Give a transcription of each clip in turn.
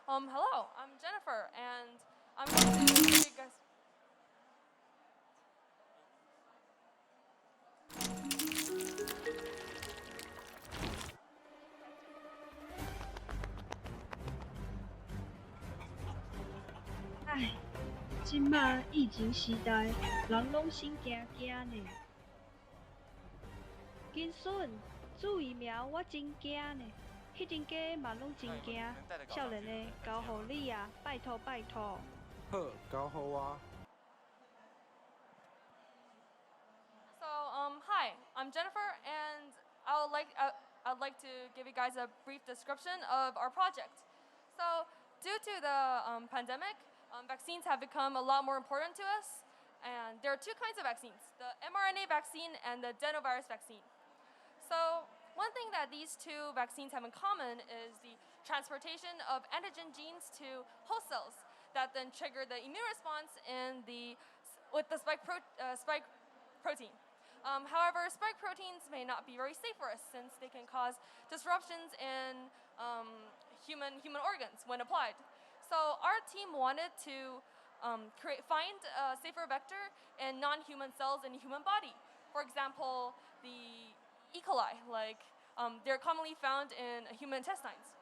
Hello, I'm Jennifer, and I'm going to give you guys. 唉，即马疫情时代，人拢心惊惊呢。紧选注疫苗，我真惊呢。迄阵家嘛拢真惊，少年的交互你啊，拜托拜托。好，搞好啊！Hi, I'm Jennifer, and I'd like to give you guys a brief description of our project. So, due to the pandemic, vaccines have become a lot more important to us, and there are two kinds of vaccines: the mRNA vaccine and the adenovirus vaccine. So, one thing that these two vaccines have in common is the transportation of antigen genes to host cells that then trigger the immune response with the spike protein. However, spike proteins may not be very safe for us since they can cause disruptions in human organs when applied. So our team wanted to find a safer vector in non-human cells in the human body. For example, the E. coli, they're commonly found in human intestines.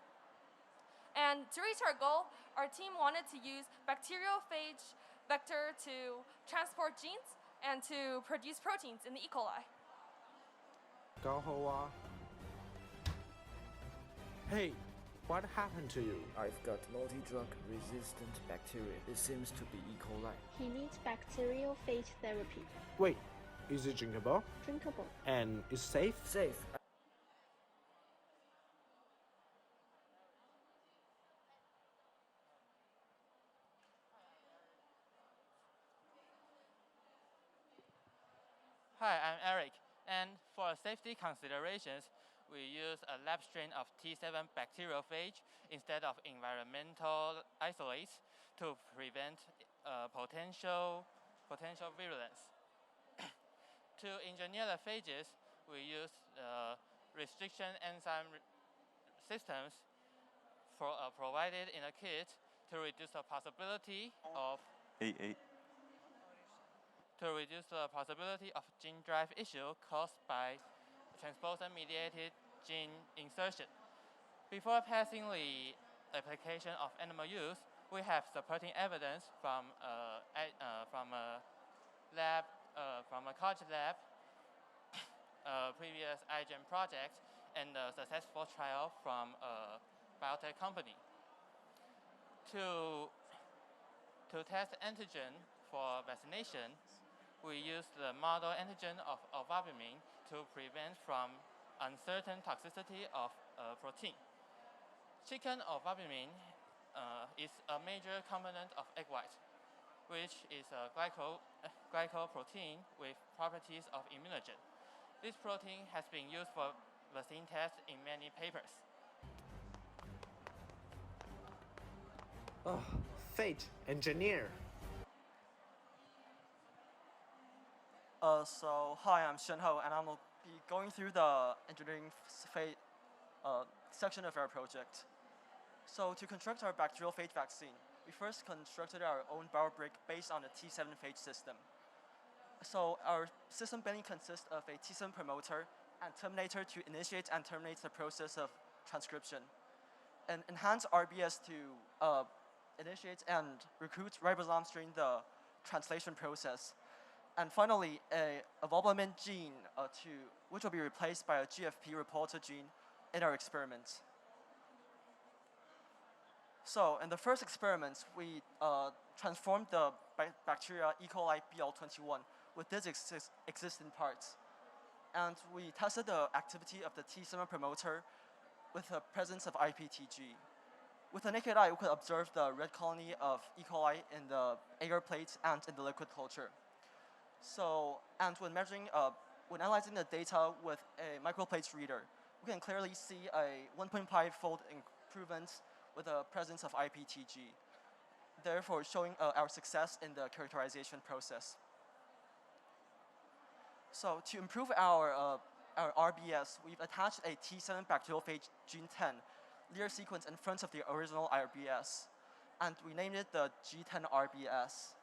And to reach our goal, our team wanted to use bacteriophage vector to transport genes and to produce proteins in the E. coli. 搞好啊！Hey, what happened to you? I've got multi-drug resistant bacteria. It seems to be E. coli. He needs bacterial phage therapy. Wait, is it drinkable? Drinkable. And it's safe? Safe. Hi, I'm Eric, and for safety considerations, we use a lab strain of T7 bacteriophage instead of environmental isolates to prevent potential virulence. To engineer the phages, we use restriction enzyme systems provided in a kit to reduce the possibility of gene drive issue caused by transposon-mediated gene insertion. Before passing the application of animal use, we have supporting evidence from a college lab, previous IGEM project, and a successful trial from a biotech company. To test antigen for vaccination, we use the model antigen of albumin to prevent from uncertain toxicity of protein. Chicken albumin is a major component of egg white, which is a glycoprotein with properties of immunogen. This protein has been used for vaccine tests in many papers. Oh, fate, engineer. Hi, I'm Shen Ho, and I'm going to be going through the engineering section of our project. So to construct our bacterial phage vaccine, we first constructed our own barrel brick based on the T7 phage system. So our system mainly consists of a T7 promoter and terminator to initiate and terminate the process of transcription, an enhanced RBS to initiate and recruit ribosomes during the translation process, and finally, a albumin gene which will be replaced by a GFP reporter gene in our experiments. So in the first experiments, we transformed the bacteria E. coli BL21 with these existing parts. And we tested the activity of the T7 promoter with the presence of IPTG. With the naked eye, we could observe the red colony of E. coli in the agar plate and in the liquid culture. So, and when analyzing the data with a microplates reader, we can clearly see a 1.5-fold improvement with the presence of IPTG, therefore showing our success in the characterization process. So to improve our RBS, we've attached a T7 bacteriophage gene 10 leer sequence in front of the original RBS, and we named it the G10RBS.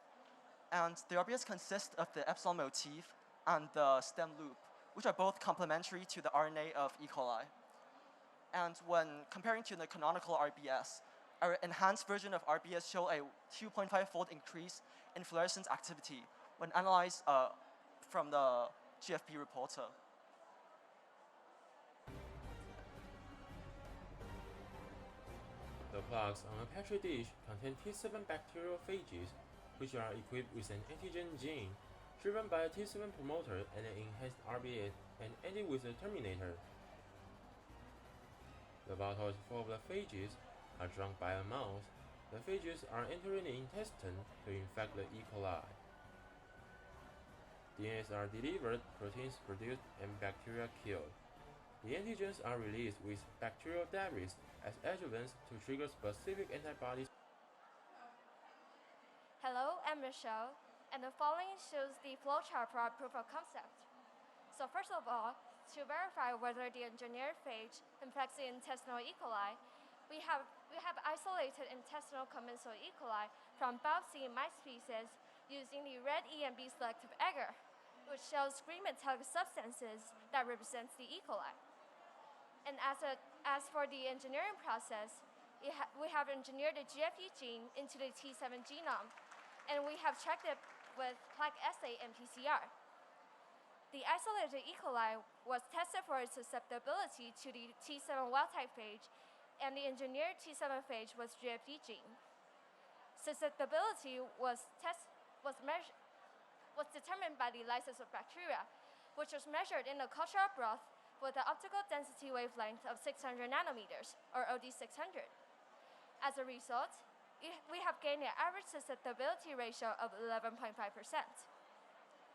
And the RBS consists of the epsilon motif and the stem loop, which are both complementary to the RNA of E. coli. And when comparing to the canonical RBS, our enhanced version of RBS show a 2.5-fold increase in fluorescence activity when analyzed from the GFP reporter. The plugs on a Petri dish contain T7 bacteriophages, which are equipped with an antigen gene driven by a T7 promoter and an enhanced RBS and ending with a terminator. The bottles full of the phages are drunk by a mouse. The phages are entering the intestine to infect the E. coli. DNAs are delivered, proteins produced, and bacteria killed. The antigens are released with bacterial debris as adjuvants to trigger specific antibodies. Hello, I'm Michelle, and the following shows the flowchart for our proof of concept. So first of all, to verify whether the engineered phage infects the intestinal E. coli, we have isolated intestinal commensal E. coli from biopsy mice species using the red E and B selective agar, which shows green metallic substances that represents the E. coli. And as for the engineering process, we have engineered the GFE gene into the T7 genome, and we have checked it with plaque assay and PCR. The isolated E. coli was tested for its susceptibility to the T7 wild-type phage, and the engineered T7 phage was GFE gene. Susceptibility was determined by the lysis of bacteria, which was measured in a culture broth with an optical density wavelength of 600 nanometers, or OD600. As a result, we have gained an average susceptibility ratio of 11.5%.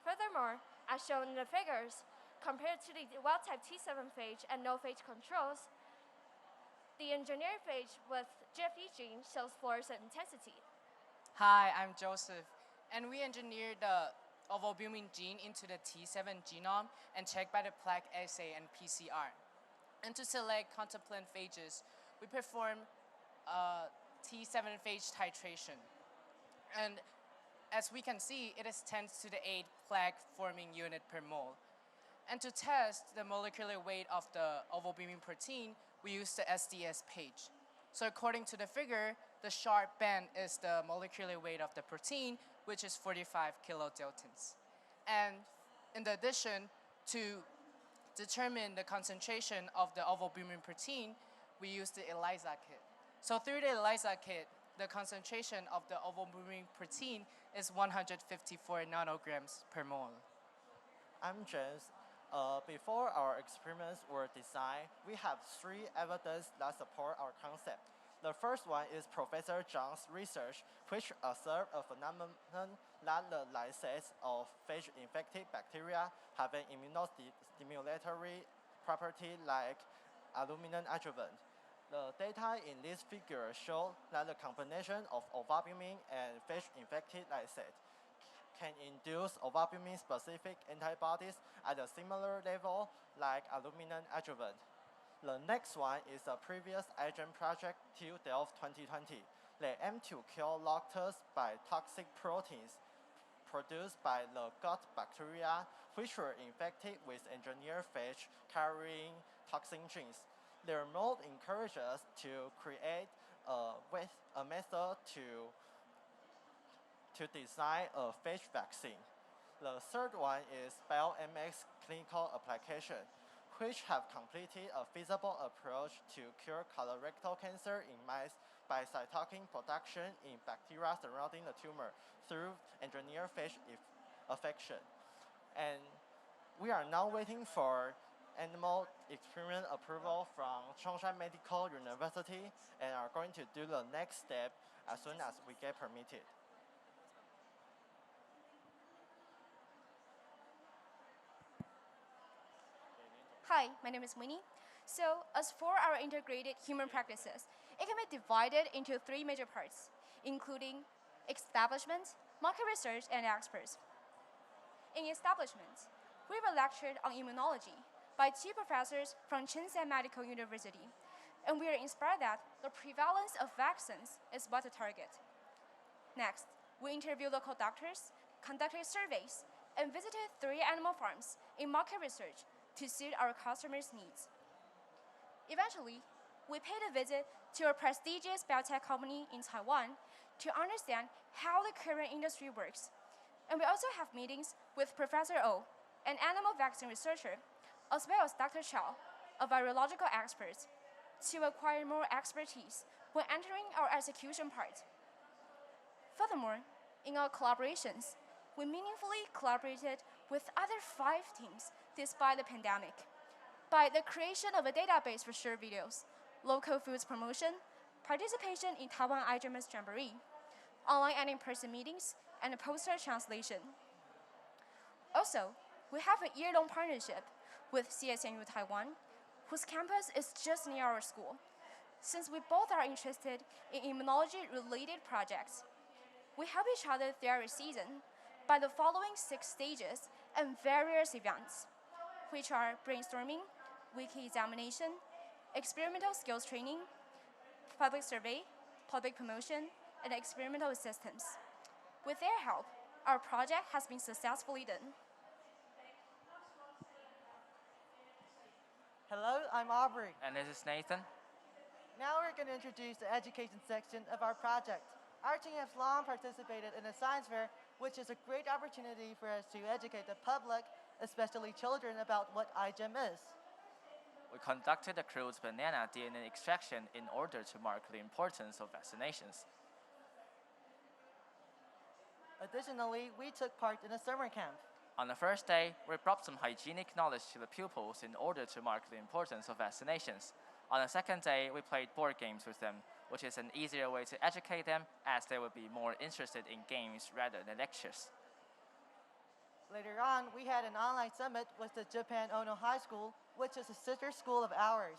Furthermore, as shown in the figures, compared to the wild-type T7 phage and no phage controls, the engineered phage with GFE gene shows fluorescent intensity. Hi, I'm Joseph, and we engineered the ovalbumin gene into the T7 genome and checked by the plaque assay and PCR. And to select contemplant phages, we perform T7 phage titration. And as we can see, it is 10 to the 8 plaque-forming unit per mole. And to test the molecular weight of the ovalbumin protein, we use the SDS page. So according to the figure, the sharp band is the molecular weight of the protein, which is 45 kilodaltons. And in addition, to determine the concentration of the ovalbumin protein, we use the ELISA kit. So through the ELISA kit, the concentration of the ovalbumin protein is 154 nanograms per mole. I'm James. Before our experiments were designed, we have 3 evidence that support our concept. The first one is Professor Zhang's research, which observed a phenomenon that the lysis of phage-infected bacteria have an immunostimulatory property like aluminum adjuvant. The data in this figure show that the combination of ovalbumin and phage-infected lysate can induce ovalbumin-specific antibodies at a similar level like aluminum adjuvant. The next one is a previous IGEM project IGEM2022. They aim to kill lactose by toxic proteins produced by the gut bacteria, which were infected with engineered phage carrying toxin genes. Their mode encourages us to create a method to design a phage vaccine. The third one is BioMX clinical application, which have completed a feasible approach to cure colorectal cancer in mice by cytokine production in bacteria surrounding the tumor through engineered phage affection. And we are now waiting for animal experiment approval from Chongshan Medical University and are going to do the next step as soon as we get permitted. Hi, my name is Winnie. So, as for our integrated human practices, it can be divided into 3 major parts, including establishment, market research, and experts. In establishment, we were lectured on immunology by 2 professors from Chinsei Medical University, and we are inspired that the prevalence of vaccines is what to target. Next, we interviewed local doctors, conducted surveys, and visited 3 animal farms in market research to suit our customers' needs. Eventually, we paid a visit to a prestigious biotech company in Taiwan to understand how the current industry works. And we also have meetings with Professor O, an animal vaccine researcher, as well as Dr. Chow, a virological expert, to acquire more expertise when entering our execution part. Furthermore, in our collaborations, we meaningfully collaborated with other 5 teams despite the pandemic by the creation of a database for short videos, local foods promotion, participation in Taiwan IGEM Jamboree, online and in-person meetings, and poster translation. Also, we have a year-long partnership with CSNU Taiwan, whose campus is just near our school, since we both are interested in immunology-related projects. We help each other throughout our season by the following 6 stages and various events, which are brainstorming, wiki examination, experimental skills training, public survey, public promotion, and experimental assistance. With their help, our project has been successfully done. Hello, I'm Aubrey. And this is Nathan. Now we're going to introduce the education section of our project. Our team has long participated in a science fair, which is a great opportunity for us to educate the public, especially children, about what IGEM is. We conducted a crude banana DNA extraction in order to mark the importance of vaccinations. Additionally, we took part in a summer camp. On the first day, we brought some hygienic knowledge to the pupils in order to mark the importance of vaccinations. On the second day, we played board games with them, which is an easier way to educate them, as they would be more interested in games rather than lectures. Later on, we had an online summit with the Japan Ono High School, which is a sister school of ours.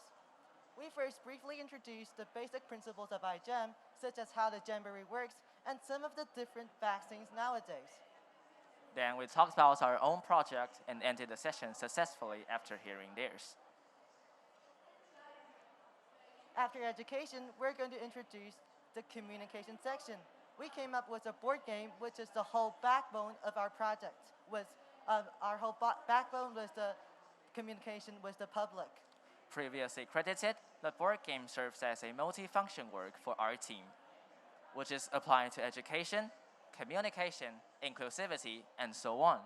We first briefly introduced the basic principles of IGEM, such as how the jamboree works and some of the different vaccines nowadays. Then we talked about our own project and ended the session successfully after hearing theirs. After education, we're going to introduce the communication section. We came up with a board game, which is the whole backbone of our project. Backbone was the communication with the public. Previously credited, the board game serves as a multi-function work for our team, which is applied to education, communication, inclusivity, and so on.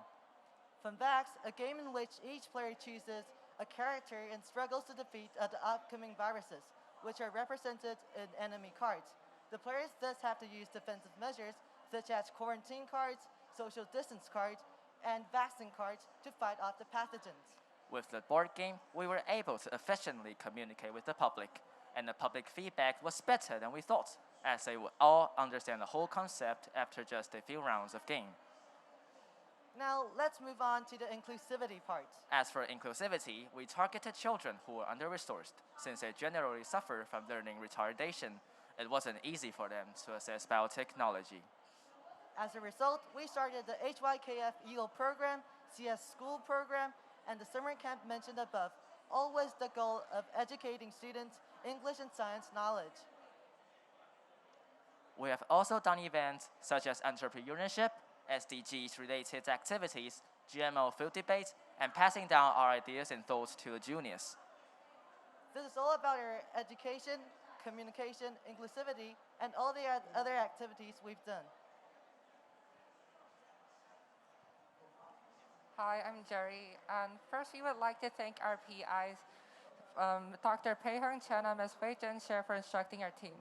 Funvax, a game in which each player chooses a character and struggles to defeat the upcoming viruses, which are represented in enemy cards. The players thus have to use defensive measures such as quarantine cards, social distance cards, and vaccine cards to fight off the pathogens. With the board game, we were able to efficiently communicate with the public, and the public feedback was better than we thought, as they would all understand the whole concept after just a few rounds of game. Now, let's move on to the inclusivity part. As for inclusivity, we targeted children who were under-resourced, since they generally suffer from learning retardation. It wasn't easy for them to access biotechnology. As a result, we started the HYKF EAGLE program, CS School program, and the summer camp mentioned above, all with the goal of educating students English and science knowledge. We have also done events such as entrepreneurship, SDGs-related activities, GMO field debate, and passing down our ideas and thoughts to the juniors. This is all about our education, communication, inclusivity, and all the other activities we've done. Hi, I'm Jerry, and first we would like to thank our PIs, Dr. Pei Heng Chen and Ms. Wei Zhen Xie for instructing our team.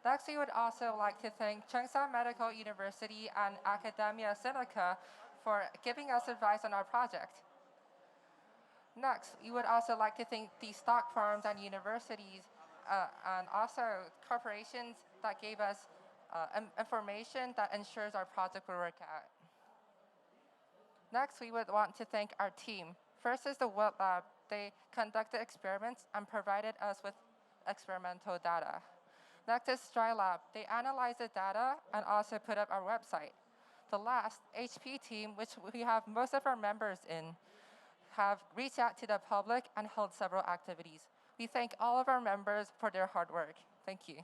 Next, we would also like to thank Chengsha Medical University and Academia Sinica for giving us advice on our project. Next, we would also like to thank the stock firms and universities and also corporations that gave us information that ensures our project will work out. Next, we would want to thank our team. First is the Wilt Lab. They conducted experiments and provided us with experimental data. Next is StriLab. They analyzed the data and also put up our website. The last, HP team, which we have most of our members in, have reached out to the public and held several activities. We thank all of our members for their hard work. Thank you.